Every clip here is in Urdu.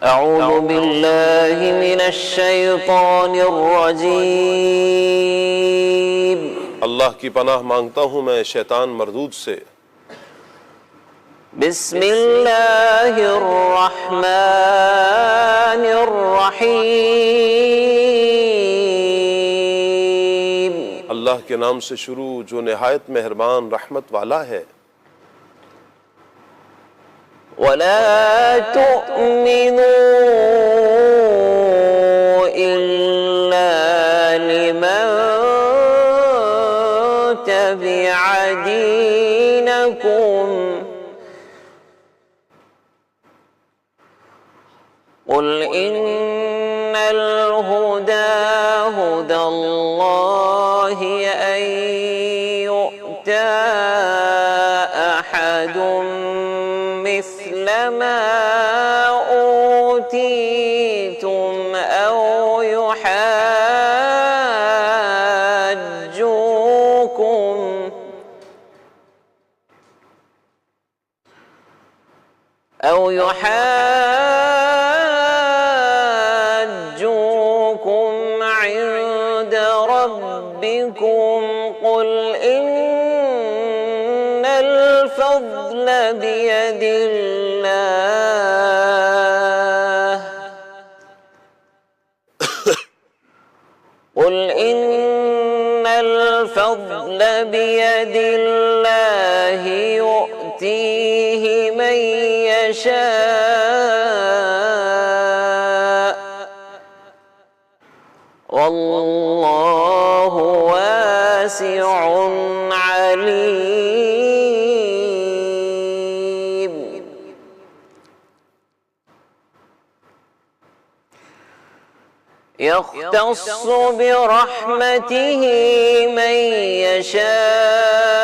اعوذ باللہ من الشیطان الرجیم۔ اللہ کی پناہ مانگتا ہوں میں شیطان مردود سے۔ بسم اللہ الرحمن الرحیم۔ اللہ کے نام سے شروع جو نہایت مہربان رحمت والا ہے۔ وَلَا تُؤْمِنُوا إِلَّا لِمَن تَبِعَ دِينَكُمْ قُلْ إِنَّ الْهُدَى هُدَى اللَّهِ أَن يُؤْتَى أَحَدٌ مثل ما أوتيتم أو يحاجوكم عند ربكم قل إن الفضل بيد الله قل إن الفضل بيد الله يؤتيه من يشاء والله واسع عليم۔ يختص برحمته من يشاء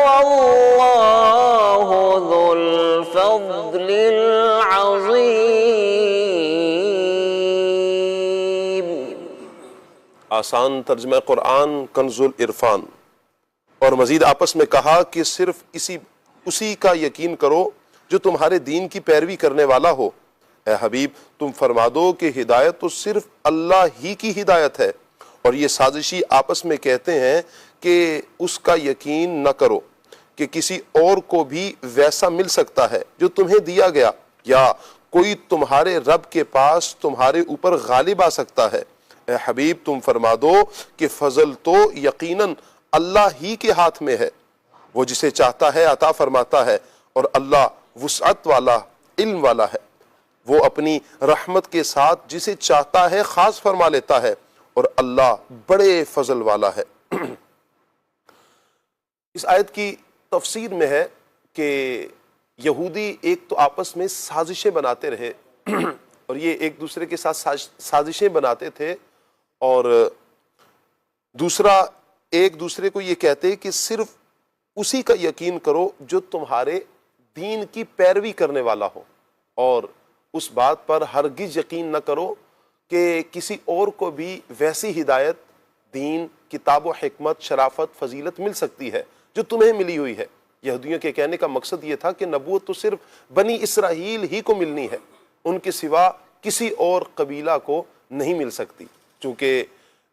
والله ذو الفضل العظيم۔ آسان ترجمہ قرآن کنز العرفان۔ اور مزید آپس میں کہا کہ صرف اسی کا یقین کرو جو تمہارے دین کی پیروی کرنے والا ہو۔ اے حبیب تم فرما دو کہ ہدایت تو صرف اللہ ہی کی ہدایت ہے، اور یہ سازشی آپس میں کہتے ہیں کہ اس کا یقین نہ کرو کہ کسی اور کو بھی ویسا مل سکتا ہے جو تمہیں دیا گیا، یا کوئی تمہارے رب کے پاس تمہارے اوپر غالب آ سکتا ہے۔ اے حبیب تم فرما دو کہ فضل تو یقیناً اللہ ہی کے ہاتھ میں ہے، وہ جسے چاہتا ہے عطا فرماتا ہے، اور اللہ وسعت والا علم والا ہے، وہ اپنی رحمت کے ساتھ جسے چاہتا ہے خاص فرما لیتا ہے، اور اللہ بڑے فضل والا ہے۔ اس آیت کی تفسیر میں ہے کہ یہودی ایک تو آپس میں سازشیں بناتے رہے اور یہ ایک دوسرے کے ساتھ سازشیں بناتے تھے، اور دوسرا ایک دوسرے کو یہ کہتے کہ صرف اسی کا یقین کرو جو تمہارے دین کی پیروی کرنے والا ہو، اور اس بات پر ہرگز یقین نہ کرو کہ کسی اور کو بھی ویسی ہدایت، دین، کتاب و حکمت، شرافت، فضیلت مل سکتی ہے جو تمہیں ملی ہوئی ہے۔ یہودیوں کے کہنے کا مقصد یہ تھا کہ نبوت تو صرف بنی اسرائیل ہی کو ملنی ہے، ان کے سوا کسی اور قبیلہ کو نہیں مل سکتی، چونکہ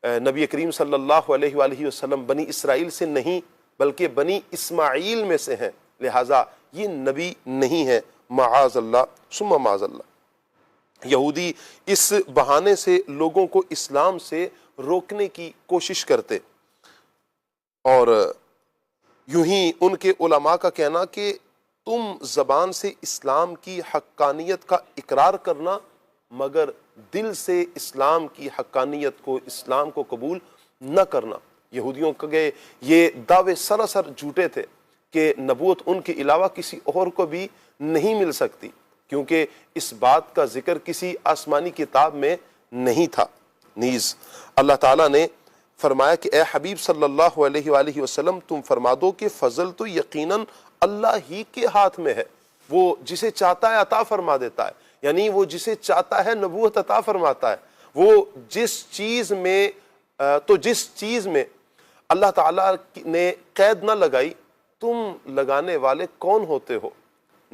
نبی کریم صلی اللہ علیہ وآلہ وسلم بنی اسرائیل سے نہیں بلکہ بنی اسماعیل میں سے ہیں، لہٰذا یہ نبی نہیں ہے، معاذ اللہ ثم معاذ اللہ۔ یہودی اس بہانے سے لوگوں کو اسلام سے روکنے کی کوشش کرتے، اور یوں ہی ان کے علماء کا کہنا کہ تم زبان سے اسلام کی حقانیت کا اقرار کرنا مگر دل سے اسلام کی حقانیت کو، اسلام کو قبول نہ کرنا۔ یہودیوں کے یہ دعوے سراسر جھوٹے تھے کہ نبوت ان کے علاوہ کسی اور کو بھی نہیں مل سکتی، کیونکہ اس بات کا ذکر کسی آسمانی کتاب میں نہیں تھا۔ نیز اللہ تعالیٰ نے فرمایا کہ اے حبیب صلی اللہ علیہ وآلہ وسلم تم فرما دو کہ فضل تو یقیناً اللہ ہی کے ہاتھ میں ہے، وہ جسے چاہتا ہے عطا فرما دیتا ہے، یعنی وہ جسے چاہتا ہے نبوت عطا فرماتا ہے۔ وہ جس چیز میں اللہ تعالیٰ نے قید نہ لگائی، تم لگانے والے کون ہوتے ہو؟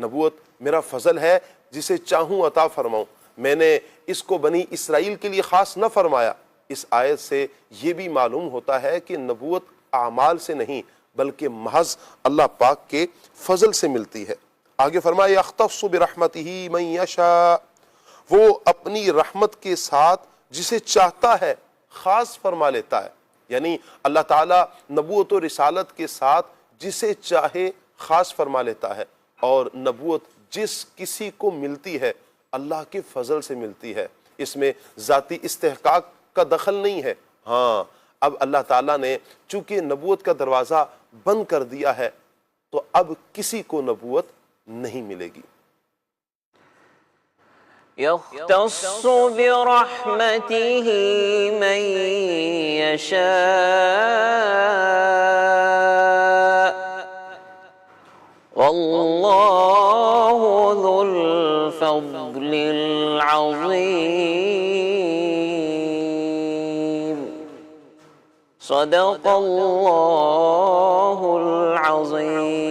نبوت میرا فضل ہے، جسے چاہوں عطا فرماؤں، میں نے اس کو بنی اسرائیل کے لیے خاص نہ فرمایا۔ اس آیت سے یہ بھی معلوم ہوتا ہے کہ نبوت اعمال سے نہیں بلکہ محض اللہ پاک کے فضل سے ملتی ہے۔ آگے فرمایا یختص برحمتہ من یشاء، وہ اپنی رحمت کے ساتھ جسے چاہتا ہے خاص فرما لیتا ہے، یعنی اللہ تعالیٰ نبوت و رسالت کے ساتھ جسے چاہے خاص فرما لیتا ہے، اور نبوت جس کسی کو ملتی ہے اللہ کے فضل سے ملتی ہے، اس میں ذاتی استحقاق کا دخل نہیں ہے۔ ہاں، اب اللہ تعالیٰ نے چونکہ نبوت کا دروازہ بند کر دیا ہے تو اب کسی کو نبوت نہیں ملے گی۔ يختص برحمته من يشاء والله ذو الفضل العظيم صدق الله العظيم۔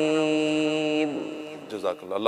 جزاک اللہ۔